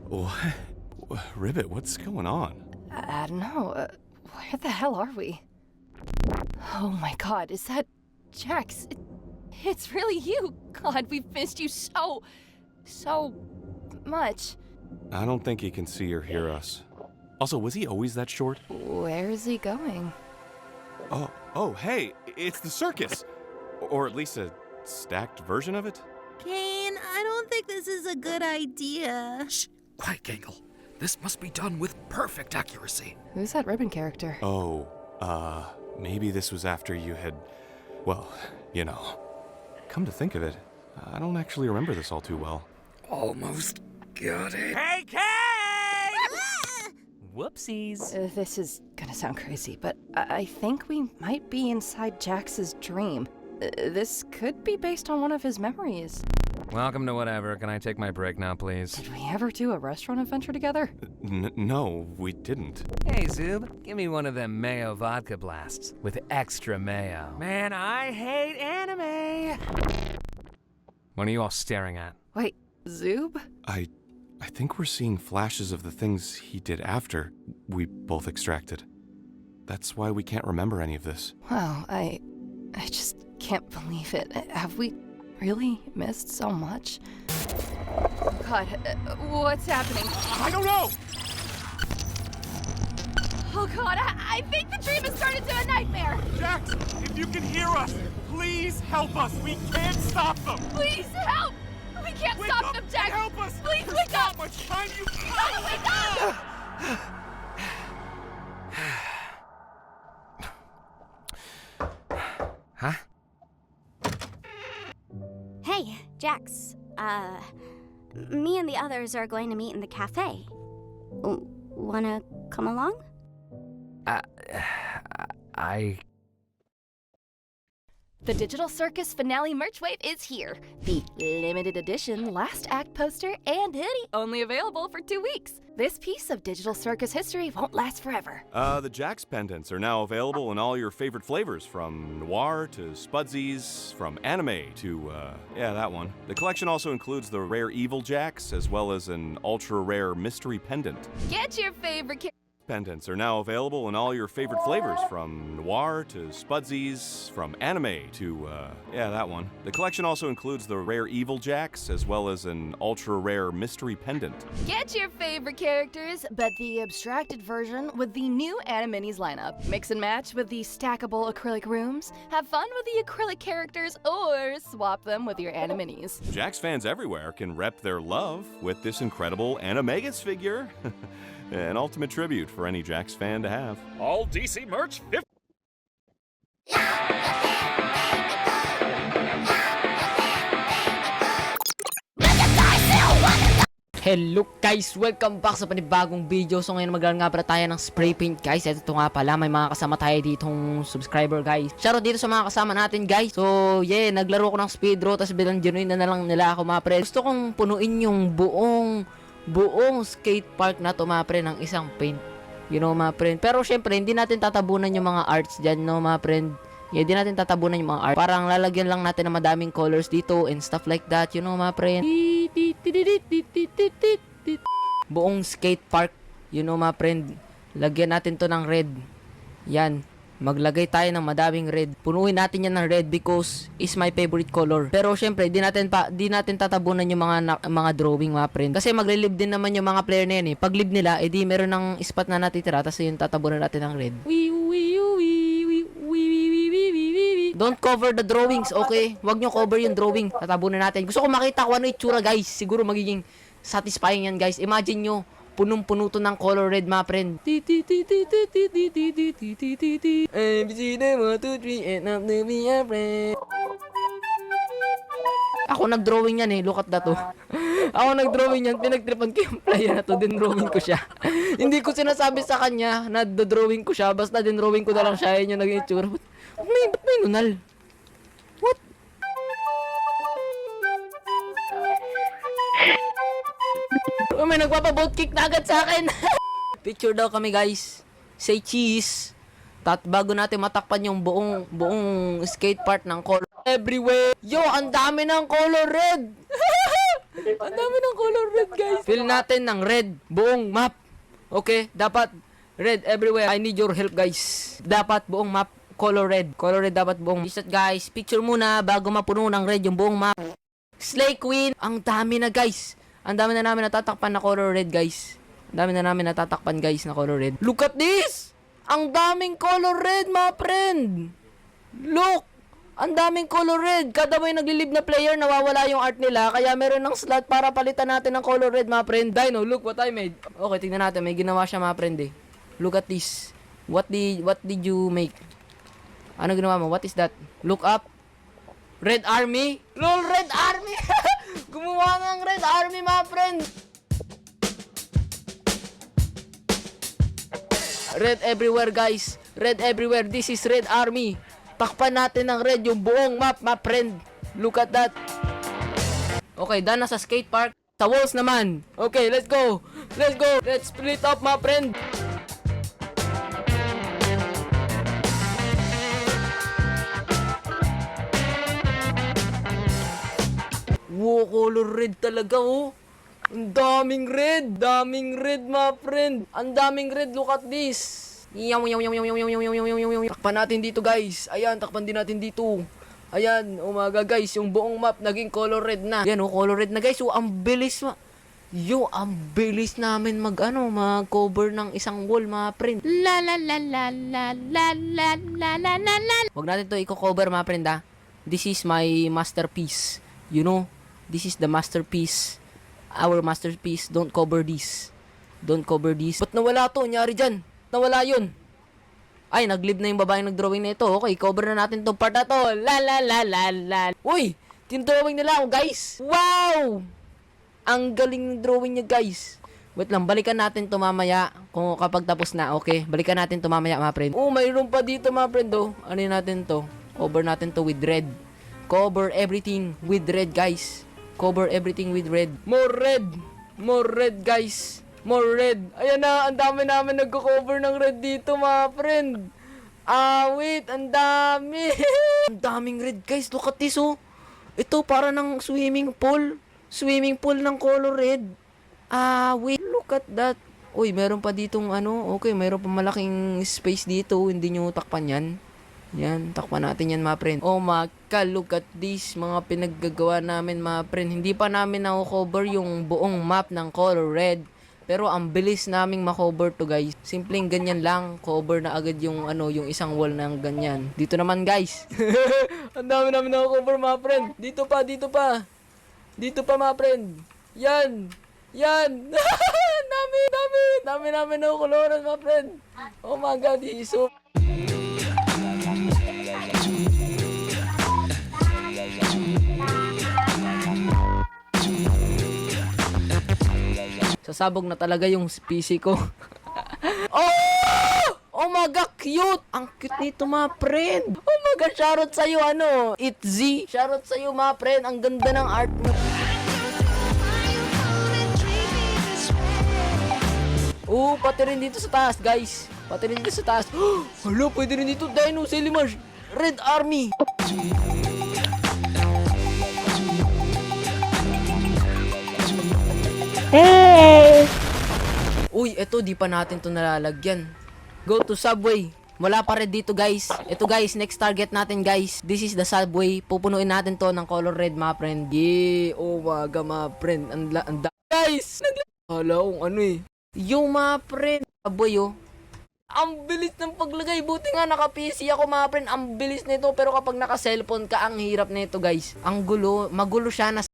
What? Ribbit, what's going on? I don't know. Where the hell are we? Oh my god, is that Jax? It's really you. God, we've missed you so much. I don't think he can see or hear us. Also, was he always that short? Where is he going? Oh, hey, it's the circus! Or at least a stacked version of it? Kane, I don't think this is a good idea. Shh! Quiet, Gangle. This must be done with perfect accuracy. Who's that ribbon character? Maybe this was after you had... Well, you know. Come to think of it, I don't actually remember this all too well. Almost got it. Hey, Kane! Whoopsies. This is gonna sound crazy, but I think we might be inside Jax's dream. This could be based on one of his memories. Welcome to whatever. Can I take my break now, please? Did we ever do a restaurant adventure together? No, we didn't. Hey, Zoob. Give me one of them mayo vodka blasts with extra mayo. Man, I hate anime. What are you all staring at? Wait, Zoob? I think we're seeing flashes of the things he did after we both extracted. That's why we can't remember any of this. Wow, I just can't believe it. Have we really missed so much? God, what's happening? I don't know! Oh God, I think the dream has turned into a nightmare! Jax, if you can hear us, please help us. We can't stop them. Please help! We can't Wake stop up them, and Jax! help us. Please There's wake not up! much time. You God, wake up! Huh? Hey, Jax. Me and the others are going to meet in the cafe. Wanna come along? The Digital Circus Finale Merch Wave is here. The limited edition last act poster and hoodie, only available for 2 weeks. This piece of Digital Circus history won't last forever. The Jax pendants are now available in all your favorite flavors, from noir to Spudsies, from anime to, yeah, that one. The collection also includes the rare Evil Jax, as well as an ultra-rare mystery pendant. Get your favorite Pendants are now available in all your favorite flavors, from noir to Spudsies, from anime to, yeah, that one. The collection also includes the rare Evil Jax, as well as an ultra-rare mystery pendant. Get your favorite characters, but the abstracted version with the new Animini's lineup. Mix and match with the stackable acrylic rooms. Have fun with the acrylic characters, or swap them with your Animini's. Jax fans everywhere can rep their love with this incredible Animagus figure. An ultimate tribute for any Jax fan to have. All DC merch, 50. Hello guys! Welcome back sa panibagong video. So ngayon maglalaro nga pala tayo ng spray paint guys. Ito nga pala, may mga kasama tayo ditong subscriber guys. Shoutout dito sa mga kasama natin guys. So yeah, naglaro ko ng speed draw, tapos bilang genuine na lang nila ako mga pre. Gusto kong punuin yung buong skate park na to mga pre ng isang paint. You know mga friend. Pero syempre hindi natin tatabunan yung mga arts dyan, no mga friend. Yeah, hindi natin tatabunan yung mga art. Parang lalagyan lang natin ng madaming colors dito and stuff like that. You know mga friend. Buong skate park. You know mga friend. Lagyan natin to ng red. Yan. Maglagay tayo ng madaming red. Punuin natin yan ng red because is my favorite color. Pero syempre, di natin tatabunan yung mga drawing mga friend. Kasi maglilib din naman yung mga player na yan eh. Pag live nila, edi meron ng spot na natitira, tapos yung tatabunan natin ng red. Don't cover the drawings, okay? Huwag nyo cover yung drawing. Tatabunan natin. Gusto ko makita kung ano itsura guys. Siguro magiging satisfying yan guys. Imagine nyo, punong-puno to ng color red, mga friend. Ako nag-drawing yan eh. Look at that to. Ako nag-drawing yan. Pinagtripan ko yung player na to. Din-drawing ko siya. Hindi ko sinasabi sa kanya na drawing ko siya. Basta din-drawing ko na lang siya. Yan yung naging itsura. Ba't may nunal? What? May nagpapaboat kick na agad sa akin. Picture daw kami guys. Say cheese. Bago natin matakpan yung buong skate park ng color everywhere. Yo, ang dami ng color red. Ang dami ng color red, guys. Fill natin ng red buong map. Okay, dapat red everywhere. I need your help, guys. Dapat buong map color red. Color red dapat buong. Reset, guys. Picture muna bago mapuno ng red yung buong map. Slay Queen. Ang dami na, guys. Ang dami na namin natatakpan na color red, guys. Ang dami na namin natatakpan, guys, na color red. Look at this! Ang daming color red, mga friend. Look! Ang daming color red. Kada may naglilib na player, nawawala yung art nila. Kaya meron ng slot para palitan natin ng color red, mga friend. Dino, look what I made. Okay, tingnan natin. May ginawa siya, mga friend, eh. Look at this. What did you make? Ano ginawa mo? What is that? Look up. Red Army? LOL, Red Army! Gumawa ng Red Army, mga friend. Red everywhere, guys. Red everywhere. This is Red Army. Takpan natin ng red yung buong map, my friend. Look at that. Okay, done na sa skate park. Sa walls naman. Okay, let's go. Let's go. Let's split up, my friend. Wow, color red talaga, oh. Ang daming red. Daming red, my friend. Ang daming red. Look at this. Takpan natin dito, guys. Ayan, takpan din natin dito. Ayan, umaga, guys. Yung buong map naging color red na. Ayan, oh, color red na, guys. Oh, ang bilis, ang bilis namin mag-cover ng isang wall, mga friend. La la la la la la la la la la la. Huwag natin to i-cover, mga friend, ha. This is my masterpiece. You know, this is the masterpiece. Our masterpiece. Don't cover this. Don't cover this. Ba't nawala to? Nyari dyan. Nawala yun. Ay, naglib na yung babaeng nagdrawing na ito. Okay, cover na natin itong part na to. La la la la la. Uy, tinodrawing nila ako, guys. Wow! Ang galing ng drawing niya, guys. Wait lang, balikan natin to mamaya. Kung kapag tapos na, okay. Balikan natin to mamaya, mga friend. Oh, mayroon pa dito, mga friend, oh. Ano yun natin to? Cover natin to with red. Cover everything with red, guys. Cover everything with red. More red. More red, guys. More red. Ayan na, ang dami namin nagko-cover ng red dito, mga friend. Wait, ang dami. Ang daming red, guys. Look at this, oh. Ito, para ng swimming pool. Swimming pool ng color red. Wait, look at that. Uy, meron pa ditong ano. Okay, meron pa malaking space dito. Hindi nyo takpan yan. Yan, takpan natin yan, mga friend. Oh my God, look at this. Mga pinaggagawa namin, mga friend. Hindi pa namin na-cover yung buong map ng color red. Pero ang bilis naming makover to, guys. Simpleng ganyan lang, cover na agad yung ano, yung isang wall ng ganyan. Dito naman, guys. Ang dami namin na-cover, mga friend. Dito pa, dito pa. Dito pa, mga friend. Yan. Yan. Dami namin na-coloran, mga friend. Oh my God, so sasabog na talaga yung PC ko. Oh my God, cute! Ang cute nito, mga friend. Oh my God, shoutout sa'yo, ano, Itzy. Shoutout sa'yo, mga friend. Ang ganda ng art mo. Oh, pati rin dito sa taas, guys. Pati rin dito sa taas. Hala, pwede rin dito. Dino, Selimash. Red Army. Hey! Uy, eto, di pa natin to nalalagyan. Go to subway. Wala pa rin dito, guys. Ito, guys, next target natin, guys. This is the subway. Pupunuin natin to ng color red, mga friend. Yeah, oh my God, mga friend. Guys, hala kung ano eh. Yung mga friend. Subway, oh. Ang bilis ng paglagay. Buti nga naka-PC ako, mga friend. Ang bilis nito. Pero kapag naka-cellphone ka, ang hirap nito, guys. Ang gulo. Magulo siya.